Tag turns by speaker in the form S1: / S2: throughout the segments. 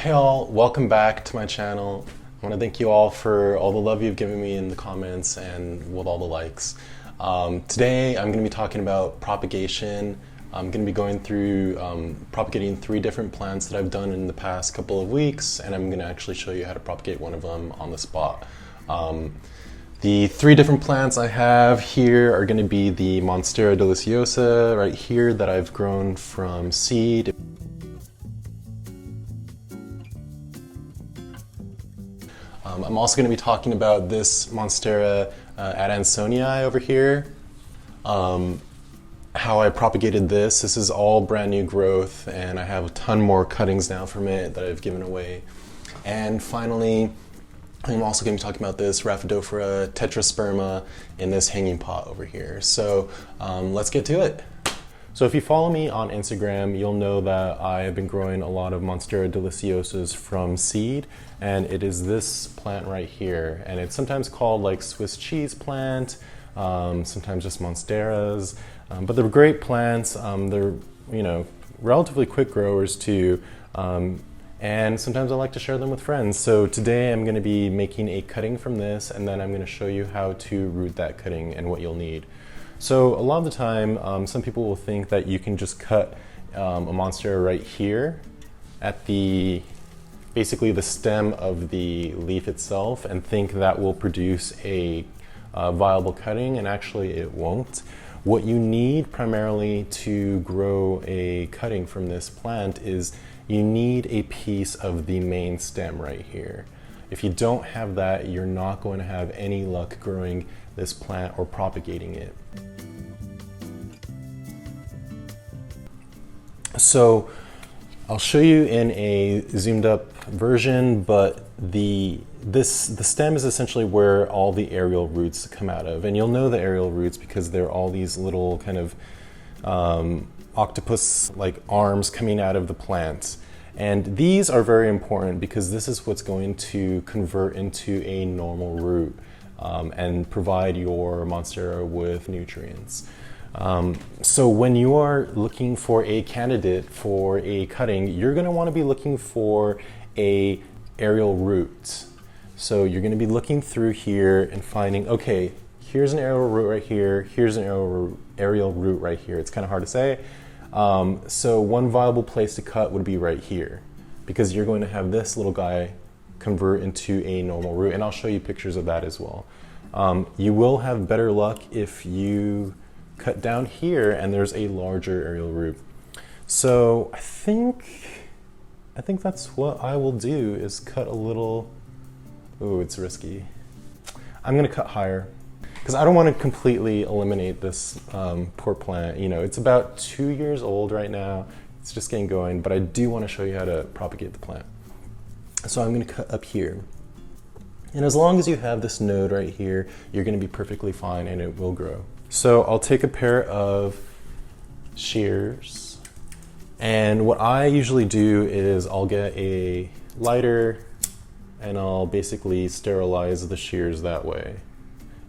S1: Hey all, welcome back to my channel. I want to thank you all for all the love you've given me in the comments and with all the likes. Today I'm going to be talking about propagation. I'm going to be going through propagating 3 different plants that I've done in the past couple of weeks, and I'm going to actually show you how to propagate one of them on the spot. The 3 different plants I have here are going to be the Monstera deliciosa right here that I've grown from seed. I'm also going to be talking about this Monstera adansonii over here, how I propagated this. This is all brand new growth, and I have a ton more cuttings now from it that I've given away. And finally, I'm also going to be talking about this Rhaphidophora tetrasperma in this hanging pot over here. So let's get to it. So if you follow me on Instagram, you'll know that I have been growing a lot of Monstera deliciosas from seed, and it is this plant right here. And it's sometimes called like Swiss cheese plant, sometimes just Monsteras, but they're great plants. They're, you know, relatively quick growers too, and sometimes I like to share them with friends. So today I'm going to be making a cutting from this, and then I'm going to show you how to root that cutting and what you'll need. So a lot of the time, some people will think that you can just cut a Monstera right here at basically the stem of the leaf itself, and think that will produce a viable cutting, and actually it won't. What you need primarily to grow a cutting from this plant is you need a piece of the main stem right here. If you don't have that, you're not going to have any luck growing this plant or propagating it. So I'll show you in a zoomed up version, but the stem is essentially where all the aerial roots come out of. And you'll know the aerial roots because they're all these little kind of octopus-like arms coming out of the plant. And these are very important because this is what's going to convert into a normal root and provide your Monstera with nutrients. So when you are looking for a candidate for a cutting, you're going to want to be looking for a aerial root. So you're going to be looking through here and finding, okay, here's an aerial root right here, here's an aerial root right here. It's kind of hard to say. So one viable place to cut would be right here, because you're going to have this little guy convert into a normal root, and I'll show you pictures of that as well. You will have better luck if you cut down here and there's a larger aerial root. So I think that's what I will do, is cut a little. Oh, it's risky. I'm gonna cut higher because I don't want to completely eliminate this poor plant. You know, it's about 2 years old right now. It's just getting going, but I do want to show you how to propagate the plant. So I'm gonna cut up here. And as long as you have this node right here, you're gonna be perfectly fine and it will grow. So I'll take a pair of shears, and what I usually do is I'll get a lighter and I'll basically sterilize the shears that way.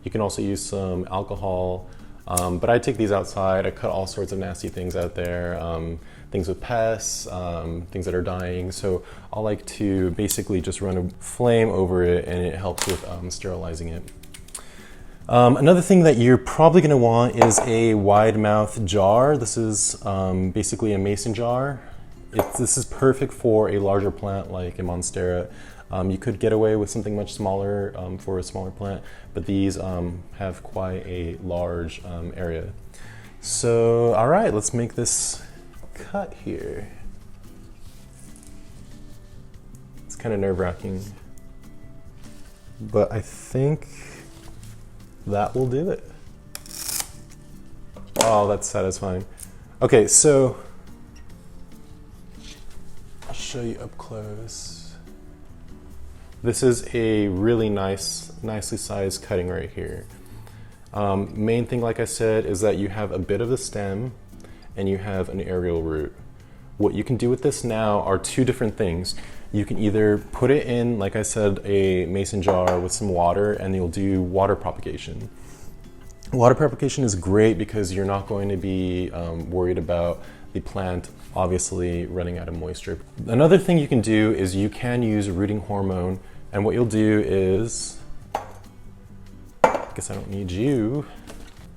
S1: You can also use some alcohol, but I take these outside. I cut all sorts of nasty things out there, things with pests, things that are dying. So I like to basically just run a flame over it, and it helps with sterilizing it. Another thing that you're probably going to want is a wide mouth jar. This is basically a mason jar. This is perfect for a larger plant like a Monstera. You could get away with something much smaller for a smaller plant, but these have quite a large area. So, all right, let's make this cut here. It's kind of nerve-wracking, but I think that will do it. Oh, that's satisfying. Okay, so I'll show you up close. This is a really nicely sized cutting right here. Main thing, like I said, is that you have a bit of the stem and you have an aerial root. What you can do with this now are 2 different things. You can either put it in, like I said, a mason jar with some water, and you'll do water propagation. Water propagation is great because you're not going to be worried about the plant obviously running out of moisture. Another thing you can do is you can use rooting hormone, and what you'll do is, I guess I don't need you.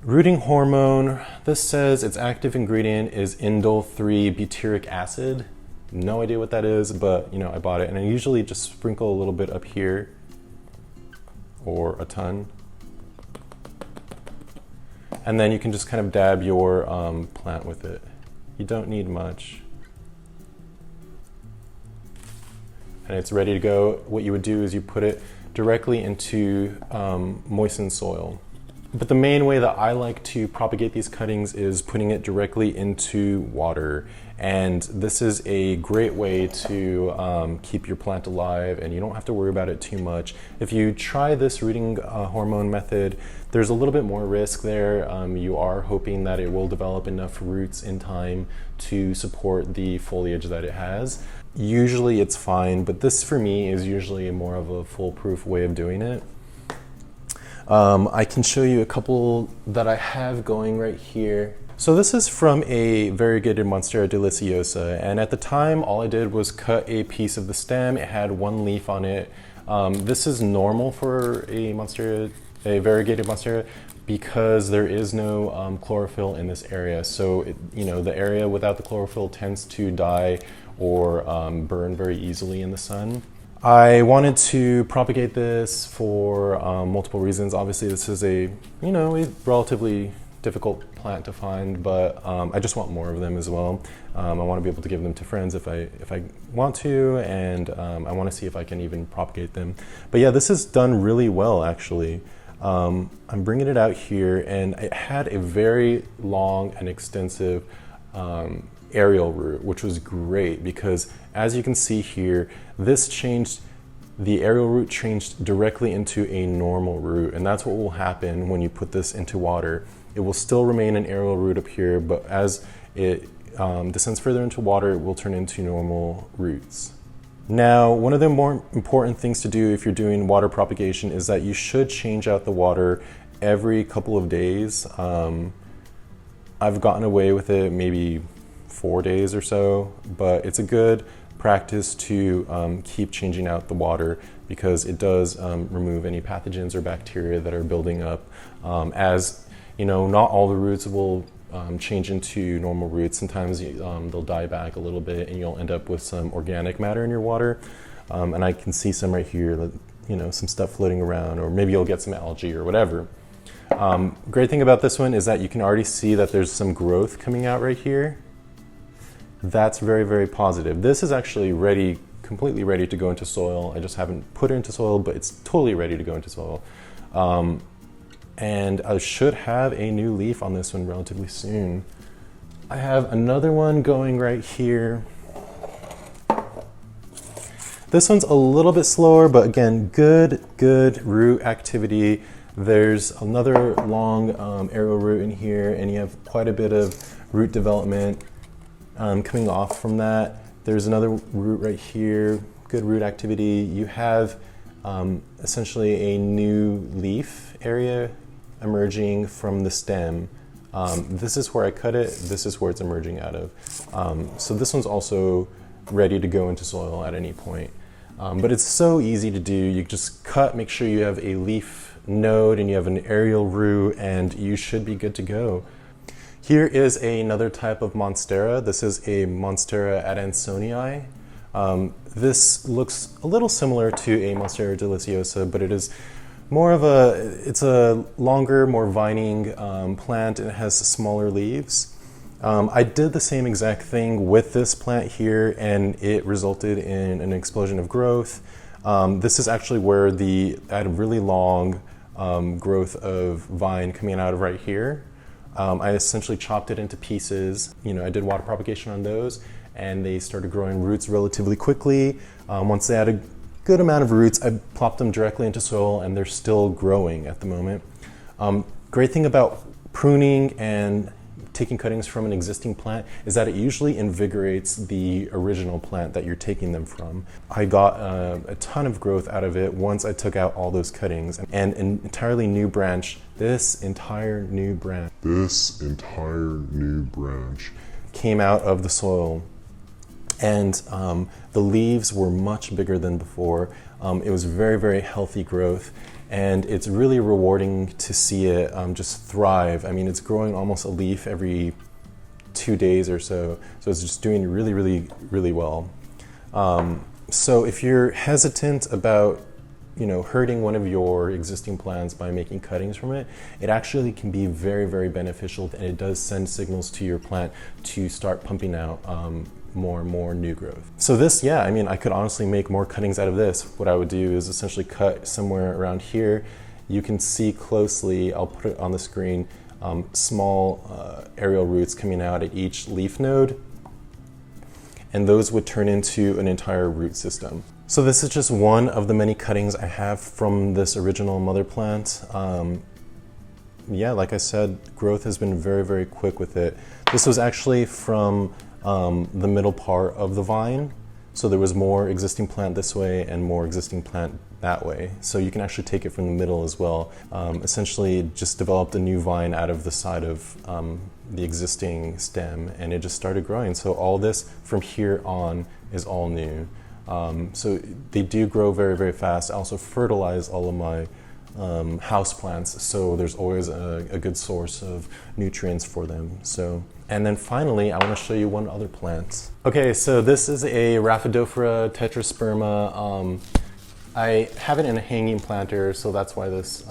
S1: Rooting hormone, this says its active ingredient is indole-3 butyric acid. No idea what that is, but you know, I bought it, and I usually just sprinkle a little bit up here, or a ton. And then you can just kind of dab your plant with it. You don't need much. And it's ready to go. What you would do is you put it directly into moistened soil. But the main way that I like to propagate these cuttings is putting it directly into water. And this is a great way to keep your plant alive, and you don't have to worry about it too much. If you try this rooting hormone method, there's a little bit more risk there. You are hoping that it will develop enough roots in time to support the foliage that it has. Usually it's fine, but this for me is usually more of a foolproof way of doing it. I can show you a couple that I have going right here. So this is from a variegated Monstera deliciosa, and at the time all I did was cut a piece of the stem. It had one leaf on it. This is normal for a Monstera, a variegated Monstera, because there is no chlorophyll in this area. So the area without the chlorophyll tends to die or burn very easily in the sun. I wanted to propagate this for multiple reasons. Obviously, this is a relatively difficult plant to find, but I just want more of them as well. I want to be able to give them to friends if I want to, and I want to see if I can even propagate them. But yeah, this is done really well actually. I'm bringing it out here, and it had a very long and extensive aerial root, which was great because as you can see here, the aerial root changed directly into a normal root, and that's what will happen when you put this into water. It will still remain an aerial root up here, but as it descends further into water, it will turn into normal roots. Now, one of the more important things to do if you're doing water propagation is that you should change out the water every couple of days. I've gotten away with it maybe 4 days or so, but it's a good practice to keep changing out the water because it does remove any pathogens or bacteria that are building up. As you know, not all the roots will change into normal roots. Sometimes they'll die back a little bit and you'll end up with some organic matter in your water. And I can see some right here, some stuff floating around, or maybe you'll get some algae or whatever. Great thing about this one is that you can already see that there's some growth coming out right here. That's very, very positive. This is actually ready, completely ready to go into soil. I just haven't put it into soil, but it's totally ready to go into soil. And I should have a new leaf on this one relatively soon. I have another one going right here. This one's a little bit slower, but again, good root activity. There's another long aerial root in here, and you have quite a bit of root development coming off from that. There's another root right here, good root activity. You have essentially a new leaf area emerging from the stem. This is where I cut it, this is where it's emerging out of. So this one's also ready to go into soil at any point. But it's so easy to do. You just cut, make sure you have a leaf node and you have an aerial root, and you should be good to go. Here is another type of Monstera. This is a Monstera adansonii. This looks a little similar to a Monstera deliciosa, but it is more of it's a longer, more vining plant, and it has smaller leaves. I did the same exact thing with this plant here, and it resulted in an explosion of growth. This is actually where I had a really long growth of vine coming out of right here. I essentially chopped it into pieces. I did water propagation on those, and they started growing roots relatively quickly. Once they had a good amount of roots, I plopped them directly into soil, and they're still growing at the moment. Great thing about pruning and taking cuttings from an existing plant is that it usually invigorates the original plant that you're taking them from. I got a ton of growth out of it once I took out all those cuttings, and an entirely new branch, this entire new branch came out of the soil. And the leaves were much bigger than before. It was very, very healthy growth. And it's really rewarding to see it just thrive. I mean, it's growing almost a leaf every 2 days or so. So it's just doing really, really, really well. So if you're hesitant about hurting one of your existing plants by making cuttings from it, it actually can be very, very beneficial, and it does send signals to your plant to start pumping out more and more new growth. So this, yeah, I mean, I could honestly make more cuttings out of this. What I would do is essentially cut somewhere around here. You can see closely, I'll put it on the screen, small aerial roots coming out at each leaf node, and those would turn into an entire root system. So this is just one of the many cuttings I have from this original mother plant. Yeah, like I said, growth has been very, very quick with it. This was actually from the middle part of the vine. So there was more existing plant this way and more existing plant that way. So you can actually take it from the middle as well. Essentially just developed a new vine out of the side of the existing stem, and it just started growing. So all this from here on is all new. So they do grow very, very fast. I also fertilize all of my house plants, so there's always a good source of nutrients for them. And then finally, I want to show you one other plant. Okay, so this is a Rhaphidophora tetrasperma. I have it in a hanging planter, so that's why this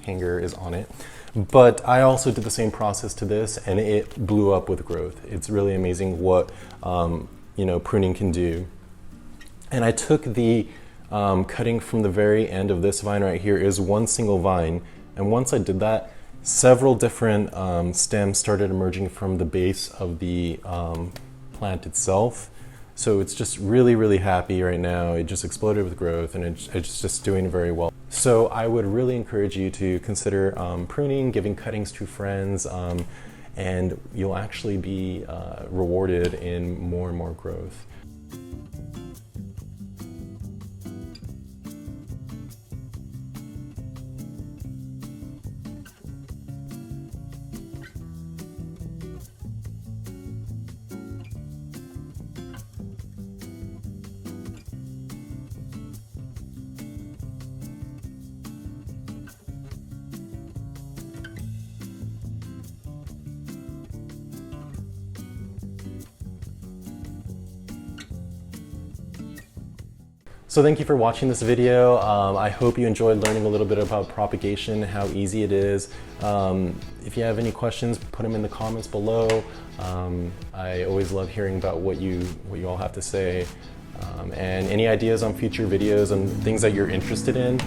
S1: hanger is on it. But I also did the same process to this, and it blew up with growth. It's really amazing what pruning can do. And I took the cutting from the very end of this vine right here is one single vine, and once I did that, several different stems started emerging from the base of the plant itself. So it's just really, really happy right now. It just exploded with growth, and it's just doing very well. So I would really encourage you to consider pruning, giving cuttings to friends, and you'll actually be rewarded in more and more growth. So thank you for watching this video. I hope you enjoyed learning a little bit about propagation, how easy it is. If you have any questions, put them in the comments below. I always love hearing about what you all have to say. And any ideas on future videos and things that you're interested in,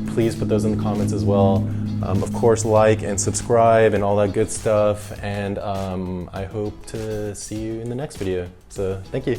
S1: please put those in the comments as well. Of course, like and subscribe and all that good stuff. And I hope to see you in the next video. So thank you.